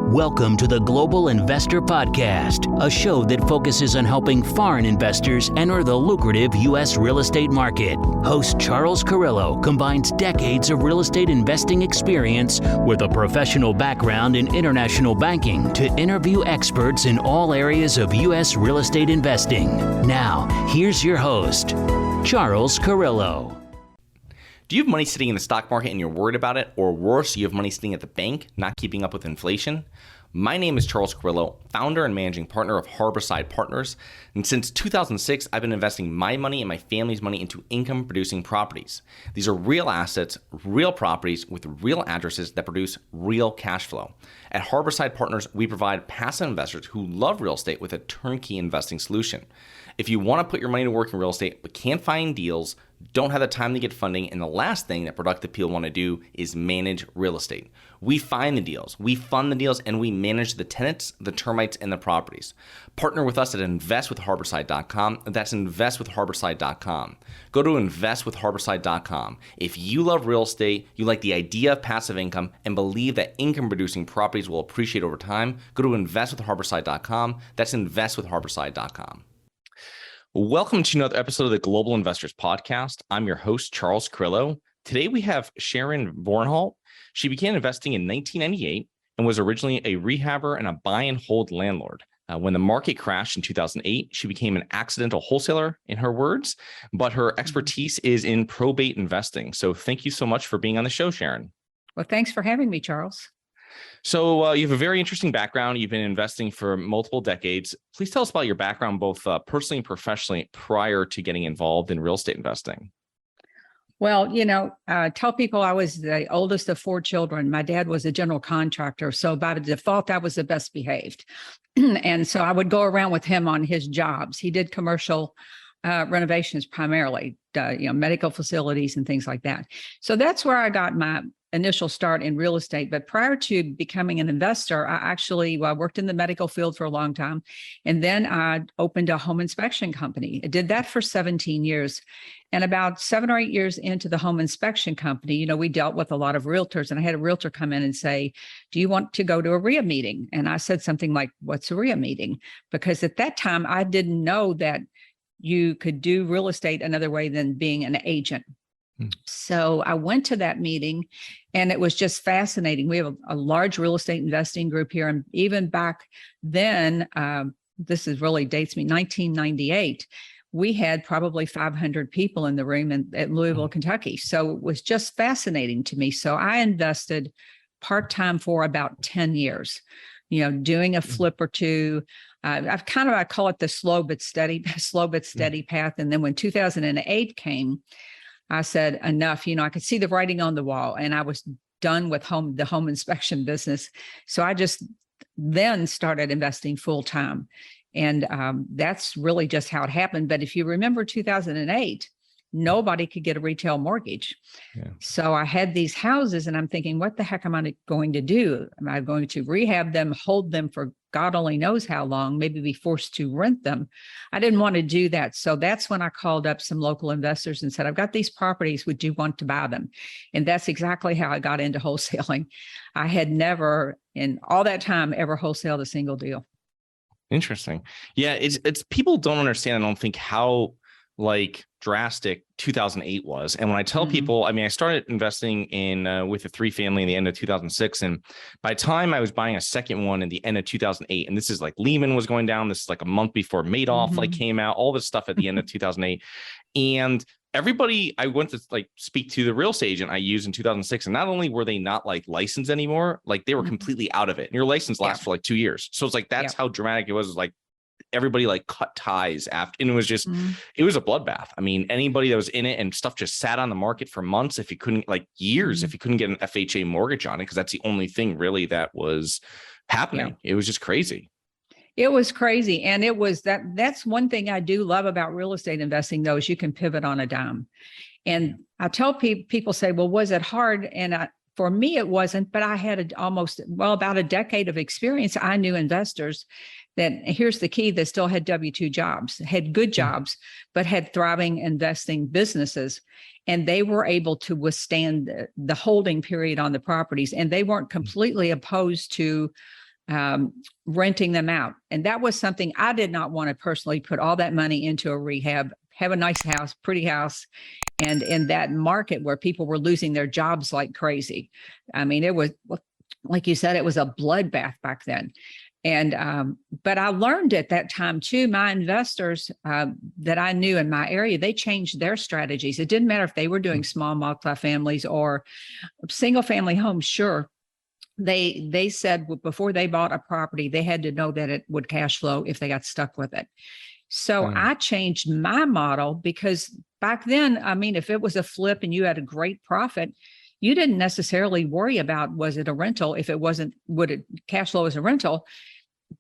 Welcome to the Global Investor Podcast, a show that focuses on helping foreign investors enter the lucrative U.S. real estate market. Host Charles Carillo combines decades of real estate investing experience with a professional background in international banking to interview experts in all areas of U.S. real estate investing. Now, here's your host, Charles Carillo. Do you have money sitting in the stock market and you're worried about it? Or worse, you have money sitting at the bank, not keeping up with inflation? My name is Charles Carillo, founder and managing partner of Harborside Partners. And since 2006, I've been investing my money and my family's money into income-producing properties. These are real assets, real properties with real addresses that produce real cash flow. At Harborside Partners, we provide passive investors who love real estate with a turnkey investing solution. If you want to put your money to work in real estate but can't find deals, don't have the time to get funding, and the last thing that productive people want to do is manage real estate. We find the deals, we fund the deals, and we manage the tenants, the termites, and the properties. Partner with us at investwithharborside.com. That's investwithharborside.com. Go to investwithharborside.com. If you love real estate, you like the idea of passive income, and believe that income-producing properties will appreciate over time, go to investwithharborside.com. That's investwithharborside.com. Welcome to another episode of the Global Investors Podcast. I'm your host, Charles Carillo. Today we have Sharon VornHolt. She began investing in 1998 and was originally a rehabber and a buy and hold landlord. When the market crashed in 2008, she became an accidental wholesaler, in her words, but her expertise is in probate investing. So thank you so much for being on the show, Sharon. Well, thanks for having me, Charles. So you have a very interesting background. You've been investing for multiple decades. Please tell us about your background, both personally and professionally, prior to getting involved in real estate investing. Well, tell people I was the oldest of 4 children. My dad was a general contractor, so by default, I was the best behaved. And so I would go around with him on his jobs. He did commercial renovations primarily, medical facilities and things like that. So that's where I got my initial start in real estate. But prior to becoming an investor, I worked in the medical field for a long time. And then I opened a home inspection company. I did that for 17 years. And about 7 or 8 years into the home inspection company, we dealt with a lot of realtors. And I had a realtor come in and say, do you want to go to a RIA meeting? And I said something like, what's a RIA meeting? Because at that time, I didn't know that you could do real estate another way than being an agent. So I went to that meeting and it was just fascinating. We have a large real estate investing group here. And even back then, this is really dates me, 1998, we had probably 500 people in the room at Louisville, Kentucky. So it was just fascinating to me. So I invested part-time for about 10 years, doing a flip or two. I call it the slow but steady path. And then when 2008 came, I said, enough, I could see the writing on the wall and I was done with the home inspection business. So I just then started investing full time. And that's really just how it happened. But if you remember 2008, nobody could get a retail mortgage. Yeah. So I had these houses and I'm thinking, what the heck am I going to do? Am I going to rehab them, hold them for God only knows how long, maybe be forced to rent them? I didn't want to do that. So that's when I called up some local investors and said, I've got these properties. Would you want to buy them? And that's exactly how I got into wholesaling. I had never in all that time ever wholesaled a single deal. Interesting. Yeah. It's people don't understand, I don't think, how drastic 2008 was. And when I tell people, I started investing in with a 3-family in the end of 2006. And by the time I was buying a second one in the end of 2008, and this is Lehman was going down, this is a month before Madoff came out, all this stuff at the end of 2008. And everybody, I went to speak to the real estate agent I used in 2006. And not only were they not licensed anymore, they were completely out of it. And your license lasts for 2 years. So it's that's how dramatic it was. Everybody cut ties after, and it was just, it was a bloodbath. Anybody that was in it and stuff just sat on the market for months. If you couldn't years, if you couldn't get an FHA mortgage on it, because that's the only thing really that was happening. Yeah. It was just crazy. It was crazy. And it was that's one thing I do love about real estate investing though, is you can pivot on a dime. And I tell people say, well, was it hard? And for me, it wasn't, but I had about a decade of experience. I knew investors that, here's the key, that still had W-2 jobs, had good jobs, but had thriving investing businesses. And they were able to withstand the holding period on the properties. And they weren't completely opposed to renting them out. And that was something I did not want to personally put all that money into a rehab, have a nice house, pretty house. And in that market where people were losing their jobs like crazy. I mean, it was, like you said, it was a bloodbath back then. And, but I learned at that time too, my investors that I knew in my area, they changed their strategies. It didn't matter if they were doing small multifamilies or single family homes. Sure. They said before they bought a property, they had to know that it would cash flow if they got stuck with it. So I changed my model because back then, I mean, if it was a flip and you had a great profit, you didn't necessarily worry about, was it a rental? If it wasn't, would it cash flow as a rental?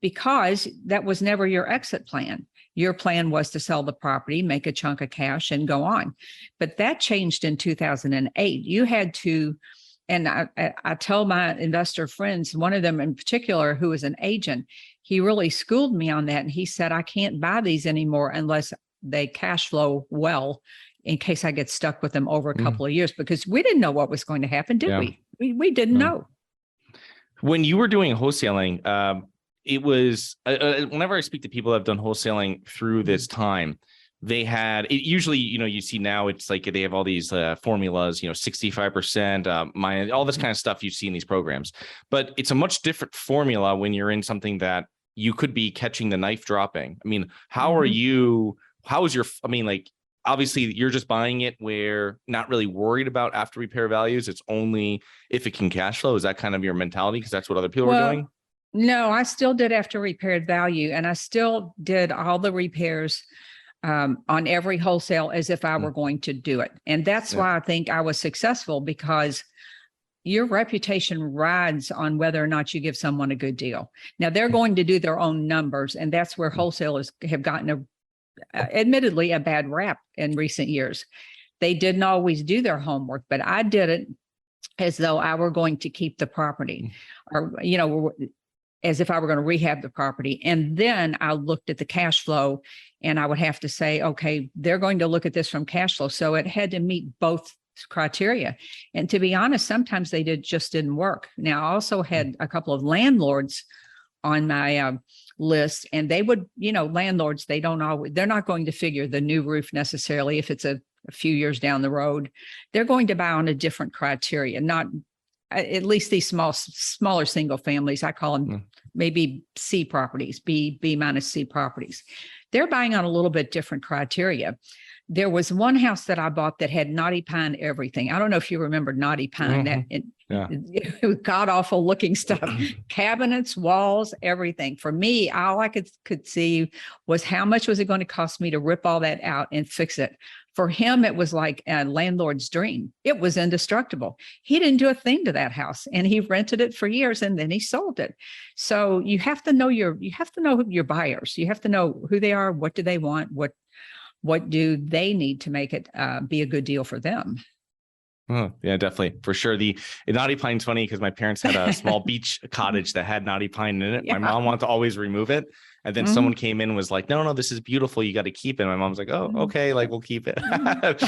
Because that was never your exit plan. Your plan was to sell the property, make a chunk of cash and go on. But that changed in 2008. You had to, and I tell my investor friends, one of them in particular, who is an agent, he really schooled me on that. And he said, I can't buy these anymore unless they cash flow well in case I get stuck with them over a couple of years, because we didn't know what was going to happen, did we? We didn't know. When you were doing wholesaling, it was, whenever I speak to people that have done wholesaling through this time, they had, it usually, you know, you see now it's like they have all these formulas, you know, 65%, minus all this kind of stuff you see in these programs. But it's a much different formula when you're in something that you could be catching the knife dropping. I mean, how is your, I mean, like, obviously you're just buying it where not really worried about after repair values. It's only if it can cash flow. Is that kind of your mentality? Because that's what other people are doing. No, I still did after repaired value, and I still did all the repairs on every wholesale as if I were going to do it. And that's why I think I was successful, because your reputation rides on whether or not you give someone a good deal. Now they're going to do their own numbers, and that's where wholesalers have gotten admittedly a bad rap in recent years. They didn't always do their homework, but I did it as though I were going to keep the property, or, you know, as if I were going to rehab the property. And then I looked at the cash flow, and I would have to say, okay, they're going to look at this from cash flow. So it had to meet both criteria. And to be honest, sometimes they just didn't work. Now, I also had a couple of landlords on my list, and they would, you know, landlords, they're not going to figure the new roof necessarily if it's a few years down the road. They're going to buy on a different criteria, not at least these smaller single families. I call them maybe C properties, B minus C properties. They're buying on a little bit different criteria. There was one house that I bought that had knotty pine everything. I don't know if you remember knotty pine. It was god awful looking stuff. Cabinets, walls, everything. For me, all I could see was how much was it going to cost me to rip all that out and fix it. For him, it was like a landlord's dream. It was indestructible. He didn't do a thing to that house, and he rented it for years, and then he sold it. So you have to know your buyers. You have to know who they are, what do they want, what do they need to make it be a good deal for them. Oh, yeah, definitely. For sure. The knotty pine's funny because my parents had a small beach cottage that had knotty pine in it. My mom wanted to always remove it. And then someone came in and was like, no, this is beautiful. You got to keep it. And my mom's like, oh, okay. Like, we'll keep it. But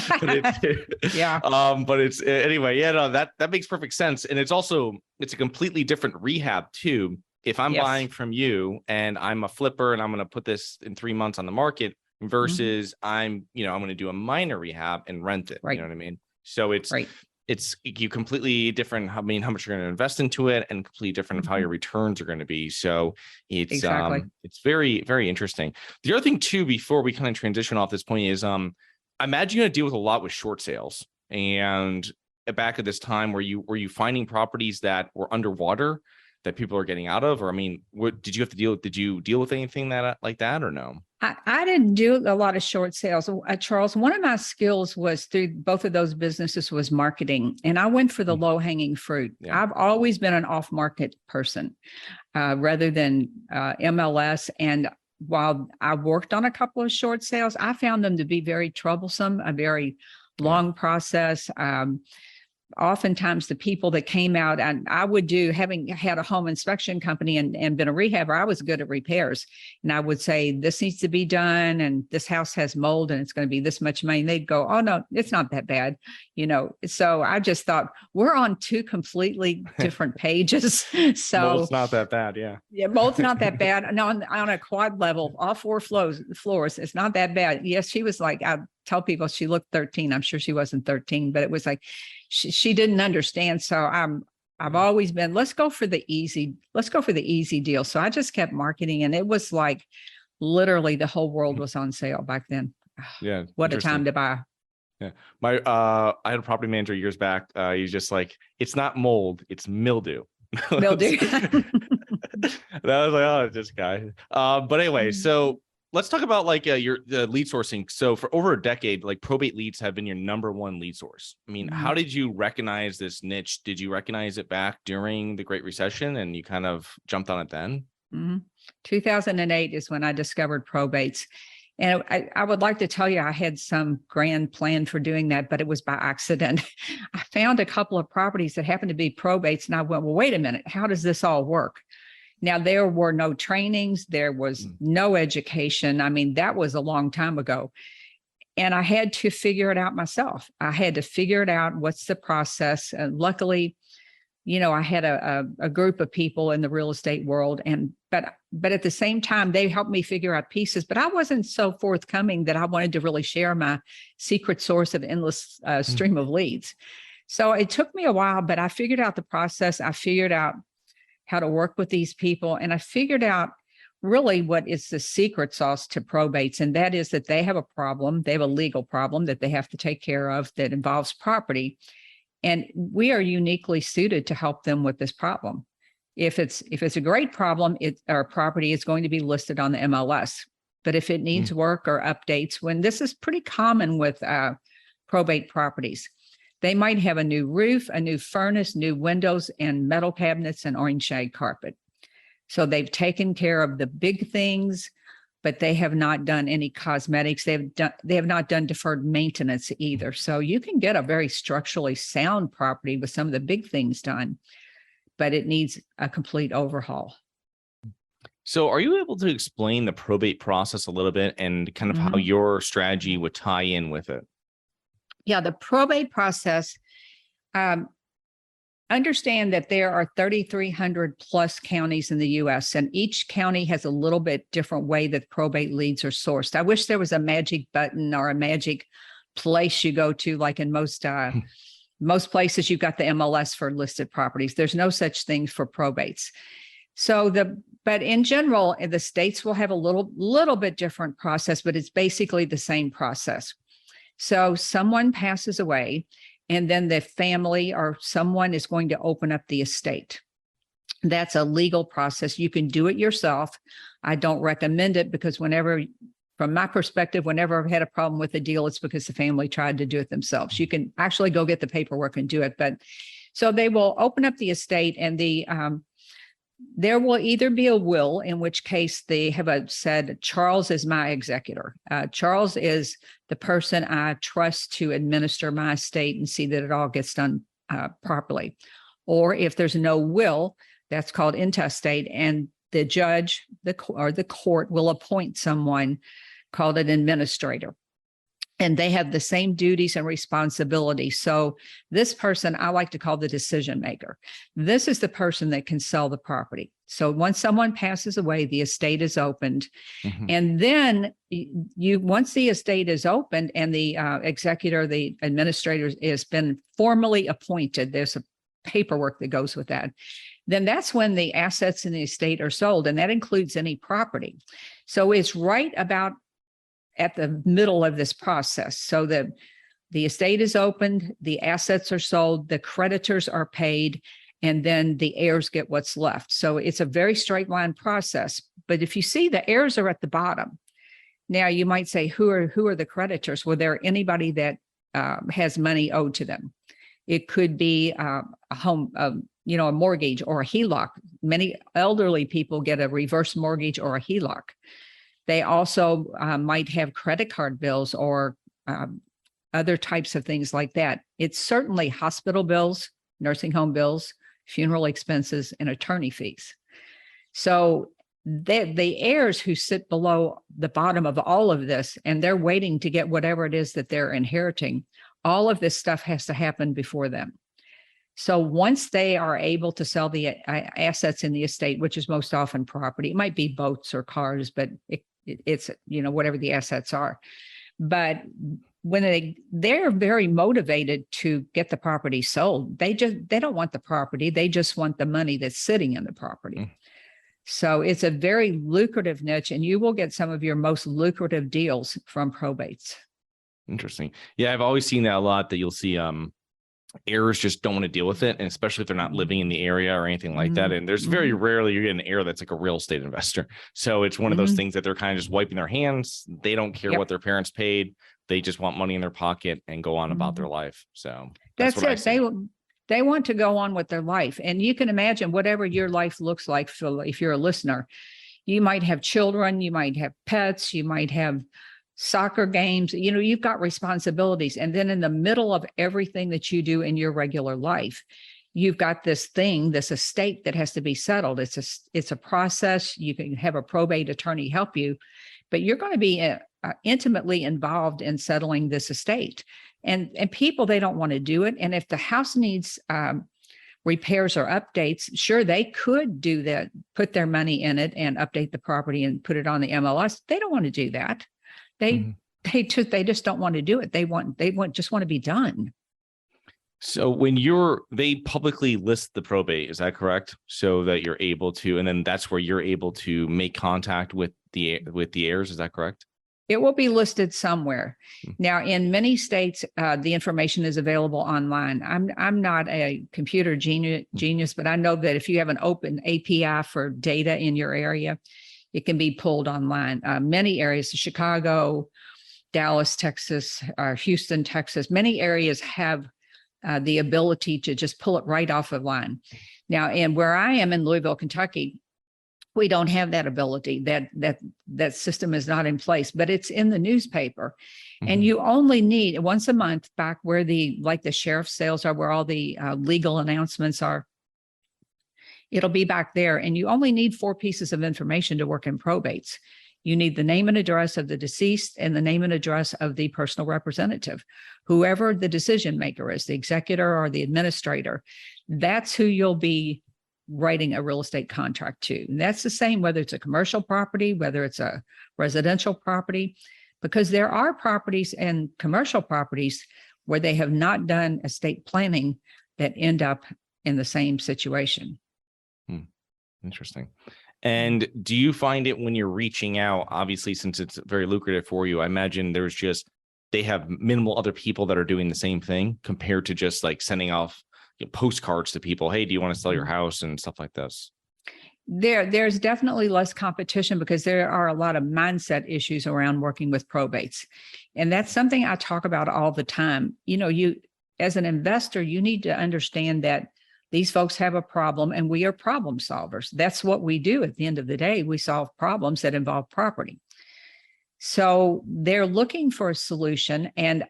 it's anyway. Yeah, no, that makes perfect sense. And it's a completely different rehab too. If I'm buying from you and I'm a flipper and I'm going to put this in 3 months on the market versus I'm going to do a minor rehab and rent it. You know what I mean? So it's you completely different. I mean, how much you're going to invest into it, and completely different of how your returns are going to be. So it's it's very, very interesting. The other thing too, before we kind of transition off this point, is I imagine you're going to deal with a lot with short sales. And back at this time, were you finding properties that were underwater that people are getting out of? Or I mean, what did you have to deal with? Did you deal with anything like that or no? I didn't do a lot of short sales. Charles, one of my skills was through both of those businesses was marketing. And I went for the low hanging fruit. I've always been an off market person rather than MLS. And while I worked on a couple of short sales, I found them to be very troublesome, a very long process. oftentimes the people that came out, and I would do, having had a home inspection company and been a rehabber, I was good at repairs. And I would say, this needs to be done, and this house has mold and it's going to be this much money. And they'd go, oh no, it's not that bad. So I just thought, we're on two completely different pages. So it's not that bad. Yeah. Yeah, both not that bad. And on a quad level, all four floors, it's not that bad. Yes, she was like, I tell people she looked 13. I'm sure she wasn't 13, but it was like she didn't understand. So I've always been, let's go for the easy deal. So I just kept marketing, and it was like literally the whole world was on sale back then. Yeah. What a time to buy. Yeah. I had a property manager years back. He's just like, it's not mold, it's mildew. Mildew. That was like, oh, this guy. But anyway, so let's talk about like your lead sourcing. So for over a decade, like probate leads have been your number one lead source. I mean, how did you recognize this niche? Did you recognize it back during the Great Recession and you kind of jumped on it then? 2008 is when I discovered probates. And I would like to tell you I had some grand plan for doing that, but it was by accident. I found a couple of properties that happened to be probates, and I went, well, wait a minute, how does this all work? Now, there were no trainings, there was no education. I mean, that was a long time ago. And I had to figure it out myself. I had to figure it out. What's the process? And luckily, I had a group of people in the real estate world, but at the same time, they helped me figure out pieces. But I wasn't so forthcoming that I wanted to really share my secret source of endless stream of leads. So it took me a while, but I figured out the process. I figured out how to work with these people, and I figured out really what is the secret sauce to probates, and that is that they have a problem. They have a legal problem that they have to take care of that involves property. And we are uniquely suited to help them with this problem. If it's a great problem, our property is going to be listed on the MLS. But if it needs work or updates, when this is pretty common with probate properties, they might have a new roof, a new furnace, new windows, and metal cabinets and orange shag carpet. So they've taken care of the big things, but they have not done any cosmetics. They have not done deferred maintenance either. So you can get a very structurally sound property with some of the big things done, but it needs a complete overhaul. So are you able to explain the probate process a little bit and kind of how your strategy would tie in with it? Yeah, the probate process, understand that there are 3,300 plus counties in the U.S., and each county has a little bit different way that probate leads are sourced. I wish there was a magic button or a magic place you go to, like in most places you've got the MLS for listed properties. There's no such thing for probates. But in general, the states will have a little bit different process, but it's basically the same process. So someone passes away, and then the family or someone is going to open up the estate. That's a legal process. You can do it yourself. I don't recommend it because from my perspective, whenever I've had a problem with a deal, it's because the family tried to do it themselves. You can actually go get the paperwork and do it. But so they will open up the estate, and there will either be a will, in which case they have said, Charles is my executor. Charles is the person I trust to administer my estate and see that it all gets done properly. Or if there's no will, that's called intestate, and the judge or the court will appoint someone called an administrator. And they have the same duties and responsibilities. So this person, I like to call the decision maker. This is the person that can sell the property. So once someone passes away, the estate is opened. And then once the estate is opened and the executor, the administrator has been formally appointed, there's a paperwork that goes with that. Then that's when the assets in the estate are sold. And that includes any property. So it's right about at the middle of this process. So the estate is opened, the assets are sold, the creditors are paid, and then the heirs get what's left. So it's a very straight line process. But if you see, the heirs are at the bottom. Now you might say, who are the creditors? Well, there anybody that has money owed to them. It could be a home, a mortgage or a HELOC. Many elderly people get a reverse mortgage or a HELOC. They also might have credit card bills or other types of things like that. It's certainly hospital bills, nursing home bills, funeral expenses, and attorney fees. So the heirs who sit below the bottom of all of this, and they're waiting to get whatever it is that they're inheriting, all of this stuff has to happen before them. So once they are able to sell the assets in the estate, which is most often property, it might be boats or cars, but it's, you know, whatever the assets are. But when they're very motivated to get the property sold, they don't want the property. They just want the money that's sitting in the property. So it's a very lucrative niche, and you will get some of your most lucrative deals from probates. Interesting. Yeah, I've always seen that a lot, that you'll see heirs just don't want to deal with it, and especially if they're not living in the area or anything like that. And there's very rarely you get an heir that's like a real estate investor. So it's one of those things that they're kind of just wiping their hands. They don't care what their parents paid. They just want money in their pocket and go on about their life. So that's what it. They want to go on with their life. And you can imagine whatever your life looks like, Phil, if you're a listener, you might have children, you might have pets, you might have soccer games, you know, you've got responsibilities. And then in the middle of everything that you do in your regular life, you've got this estate that has to be settled. It's a process. You can have a probate attorney help you, but you're going to be intimately involved in settling this estate. And people, they don't want to do it. And if the house needs repairs or updates, sure, they could do that, put their money in it and update the property and put it on the MLS. They don't want to do that. They just don't want to do it. They just want to be done. So when they publicly list the probate, is that correct? So that you're able to, and then that's where you're able to make contact with the heirs. Is that correct? It will be listed somewhere. Now, in many states, the information is available online. I'm not a computer genius, but I know that if you have an open API for data in your area, it can be pulled online. Many areas, Chicago, Dallas, Texas, Houston, Texas, many areas have the ability to just pull it right off of line. Now, and where I am in Louisville, Kentucky, we don't have that ability. That system is not in place, but it's in the newspaper. And you only need once a month, back where the sheriff's sales are, where all the legal announcements are. It'll be back there, and you only need 4 pieces of information to work in probates. You need the name and address of the deceased and the name and address of the personal representative, whoever the decision maker is, the executor or the administrator. That's who you'll be writing a real estate contract to. And that's the same whether it's a commercial property, whether it's a residential property, because there are properties and commercial properties where they have not done estate planning that end up in the same situation. Interesting. And do you find it when you're reaching out, obviously, since it's very lucrative for you, I imagine they have minimal other people that are doing the same thing compared to just like sending off postcards to people. Hey, do you want to sell your house and stuff like this? There's definitely less competition because there are a lot of mindset issues around working with probates. And that's something I talk about all the time. You know, you as an investor, you need to understand that these folks have a problem and we are problem solvers. That's what we do at the end of the day. We solve problems that involve property. So they're looking for a solution, and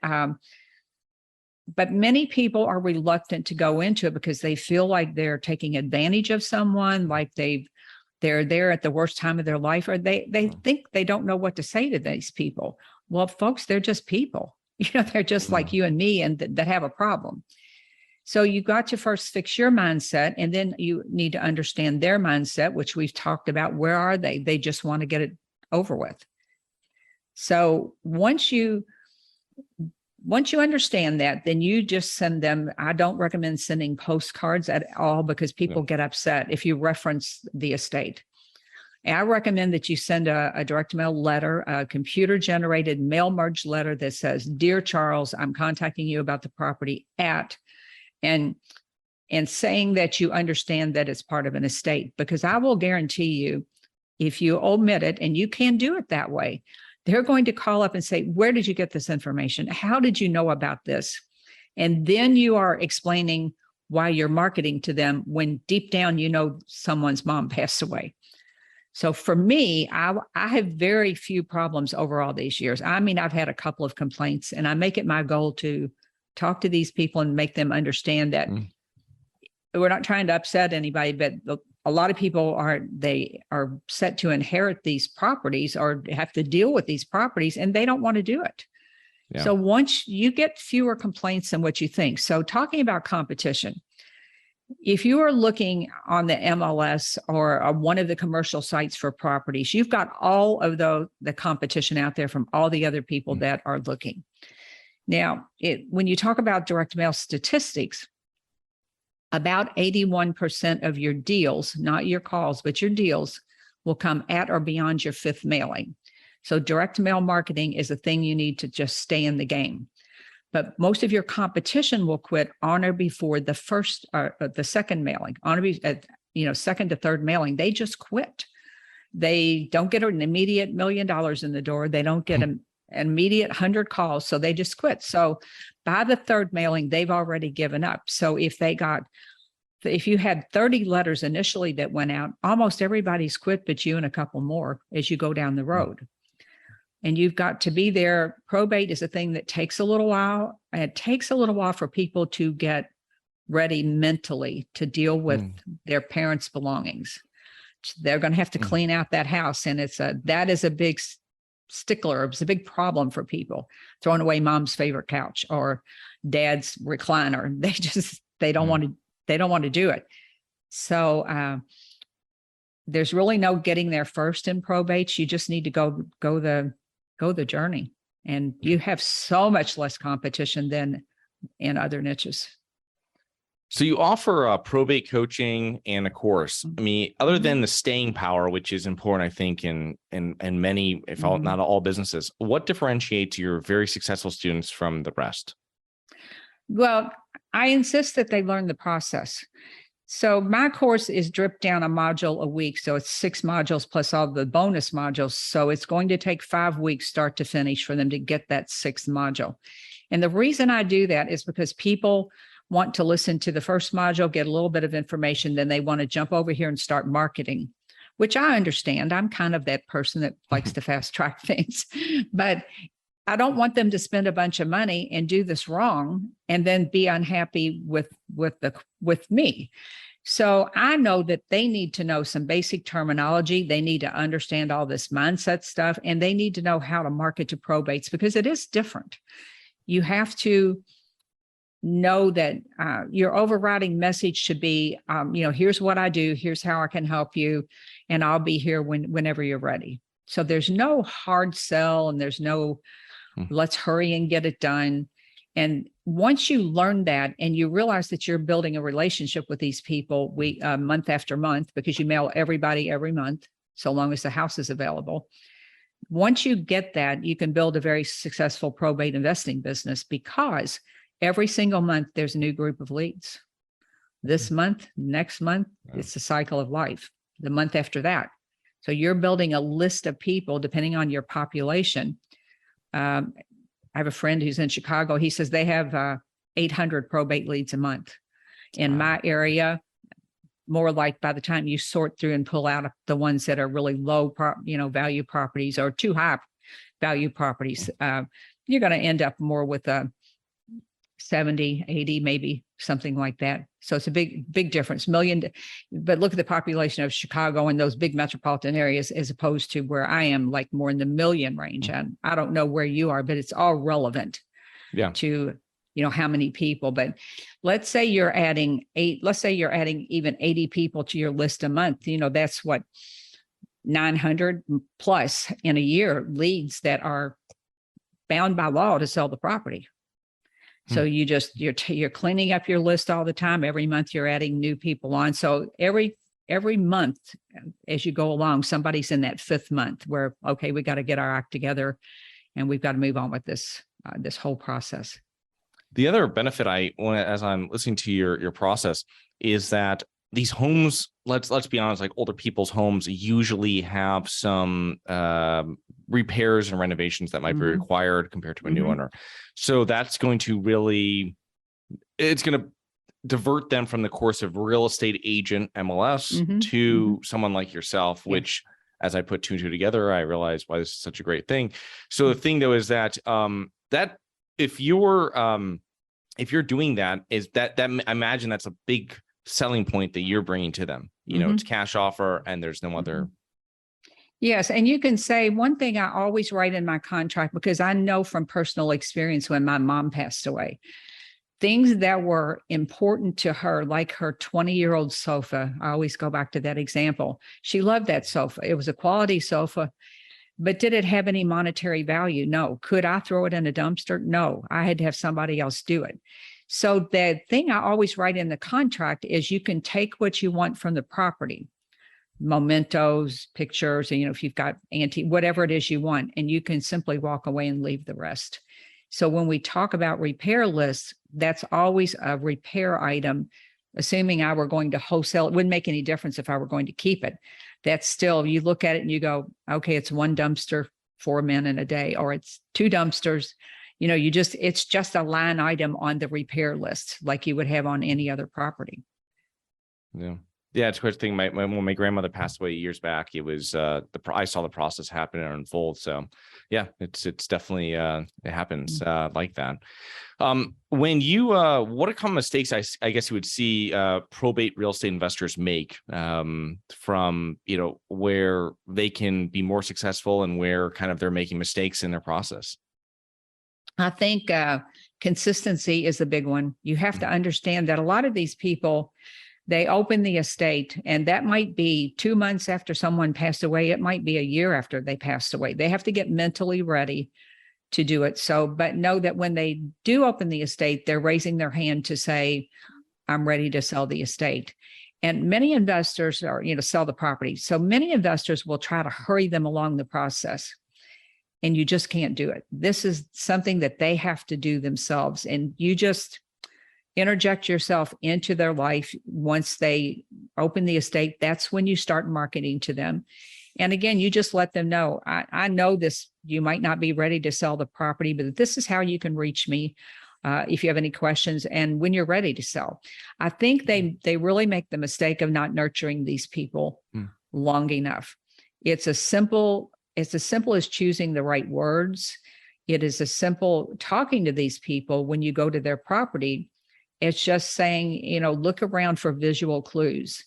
but many people are reluctant to go into it because they feel like they're taking advantage of someone, like they're there at the worst time of their life, or they think they don't know what to say to these people. Well, folks, they're just people. You know, they're just like you and me, and that have a problem. So you got to first fix your mindset, and then you need to understand their mindset, which we've talked about. Where are they? They just want to get it over with. So once you understand that, then you just send them. I don't recommend sending postcards at all because people get upset if you reference the estate. I recommend that you send a direct mail letter, a computer-generated mail merge letter that says, "Dear Charles, I'm contacting you about the property at," and saying that you understand that it's part of an estate, because I will guarantee you, if you omit it, and you can do it that way, they're going to call up and say, "Where did you get this information? How did you know about this?" And then you are explaining why you're marketing to them when deep down, you know, someone's mom passed away. So for me, I have very few problems over all these years. I mean, I've had a couple of complaints, and I make it my goal to talk to these people and make them understand that we're not trying to upset anybody, but a lot of people are set to inherit these properties or have to deal with these properties, and they don't want to do it. Yeah. So once you get fewer complaints than what you think. So talking about competition, if you are looking on the MLS or one of the commercial sites for properties, you've got all of the competition out there from all the other people that are looking. Now, when you talk about direct mail statistics, about 81% of your deals, not your calls, but your deals, will come at or beyond your fifth mailing. So direct mail marketing is a thing you need to just stay in the game. But most of your competition will quit on or before the first or the second mailing, on or be at, second to third mailing. They just quit. They don't get an immediate $1 million in the door. They don't get an immediate 100 calls. So they just quit. So by the third mailing, they've already given up. So if you had 30 letters initially that went out, almost everybody's quit, but you and a couple more as you go down the road. And you've got to be there. Probate is a thing that takes a little while. It takes a little while for people to get ready mentally to deal with their parents' belongings. They're going to have to clean out that house. And that is a big stickler. It's a big problem for people. Throwing away mom's favorite couch or dad's recliner. They don't want to do it. So there's really no getting there first in probates. You just need to go the journey, and you have so much less competition than in other niches. So you offer probate coaching and a course. I mean, other than the staying power, which is important, I think, in many, if not all businesses, what differentiates your very successful students from the rest? Well, I insist that they learn the process. So my course is dripped down a module a week. So it's 6 modules plus all the bonus modules. So it's going to take 5 weeks start to finish for them to get that 6th module. And the reason I do that is because people want to listen to the first module, get a little bit of information, then they want to jump over here and start marketing, which I understand. I'm kind of that person that likes to fast track things, but I don't want them to spend a bunch of money and do this wrong and then be unhappy with me. So I know that they need to know some basic terminology. They need to understand all this mindset stuff, and they need to know how to market to probates because it is different. You have to know that your overriding message should be, here's what I do, here's how I can help you, and I'll be here whenever you're ready. So there's no hard sell, and there's no let's hurry and get it done. And once you learn that and you realize that you're building a relationship with these people month after month, because you mail everybody every month, so long as the house is available. Once you get that, you can build a very successful probate investing business because every single month there's a new group of leads. This month, next month, it's the cycle of life. The month after that. So you're building a list of people depending on your population. I have a friend who's in Chicago. He says they have 800 probate leads a month. In my area, more like by the time you sort through and pull out the ones that are really low, value properties or too high value properties, you're going to end up more with 70, 80, maybe something like that. So it's a big difference. But look at the population of Chicago and those big metropolitan areas as opposed to where I am, like more in the million range. And I don't know where you are, but it's all relevant to, how many people. But let's say you're adding even 80 people to your list a month. That's what 900 plus in a year leads that are bound by law to sell the property. So you're cleaning up your list all the time. Every month you're adding new people on. So every month as you go along, somebody's in that 5th month where, okay, we got to get our act together and we've got to move on with this whole process. The other benefit as I'm listening to your process is that these homes, let's be honest, like older people's homes usually have some repairs and renovations that might be required compared to a new owner. So that's going to it's going to divert them from the course of real estate agent MLS to someone like yourself, which as I put two and two together, I realized why this is such a great thing. So the thing though is that that if you're doing that, is that I imagine that's a big selling point that you're bringing to them. You know, it's cash offer and there's no other. Yes. And you can say one thing I always write in my contract, because I know from personal experience when my mom passed away, things that were important to her, like her 20-year-old sofa. I always go back to that example. She loved that sofa. It was a quality sofa, but did it have any monetary value? No. Could I throw it in a dumpster? No. I had to have somebody else do it. So the thing I always write in the contract is you can take what you want from the property, mementos, pictures, and, if you've got whatever it is you want, and you can simply walk away and leave the rest. So when we talk about repair lists, that's always a repair item, assuming I were going to wholesale. It wouldn't make any difference if I were going to keep it. That's still, you look at it and you go, okay, it's one dumpster, 4 men in a day, or it's 2 dumpsters. It's just a line item on the repair list, like you would have on any other property. Yeah. Yeah, it's a good thing. When my grandmother passed away years back, it was I saw the process happen and unfold. So yeah, it's definitely it happens like that. When you what are common mistakes I guess you would see probate real estate investors make from where they can be more successful and where kind of they're making mistakes in their process? I think consistency is a big one. You have to understand that a lot of these people, they open the estate, and that might be 2 months after someone passed away. It might be a year after they passed away. They have to get mentally ready to do it. So, but know that when they do open the estate, they're raising their hand to say, I'm ready to sell the estate. And many investors are, sell the property. So many investors will try to hurry them along the process. And you just can't do it. This is something that they have to do themselves. And you just interject yourself into their life. Once they open the estate, that's when you start marketing to them. And again, you just let them know, I know this, you might not be ready to sell the property, but this is how you can reach me if you have any questions and when you're ready to sell. I think they really make the mistake of not nurturing these people long enough. It's as simple as choosing the right words. It is as simple talking to these people when you go to their property. It's just saying, look around for visual clues.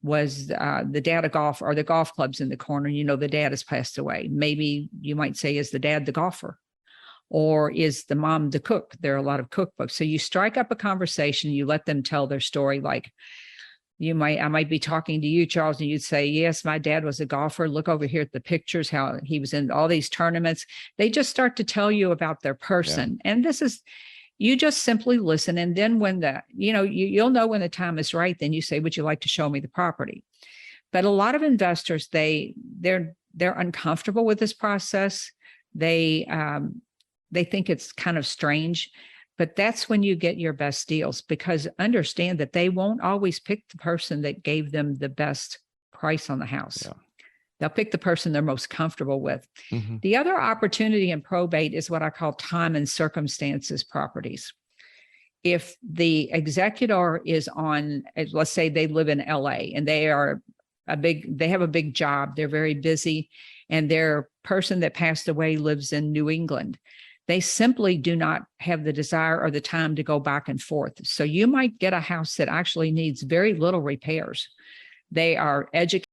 Was the dad a golfer, or the golf clubs in the corner? The dad has passed away. Maybe you might say, is the dad the golfer? Or is the mom the cook? There are a lot of cookbooks. So you strike up a conversation, you let them tell their story. Like I might be talking to you, Charles, and you'd say, yes, my dad was a golfer. Look over here at the pictures, how he was in all these tournaments. They just start to tell you about their person. Yeah. And you just simply listen. And then when you'll know when the time is right, then you say, would you like to show me the property? But a lot of investors, they're uncomfortable with this process. They think it's kind of strange, but that's when you get your best deals, because understand that they won't always pick the person that gave them the best price on the house. Yeah. They'll pick the person they're most comfortable with. Mm-hmm. The other opportunity in probate is what I call time and circumstances properties. If the executor is on, let's say they live in LA and they have a big job, they're very busy, and their person that passed away lives in New England, they simply do not have the desire or the time to go back and forth. So you might get a house that actually needs very little repairs. They are educated.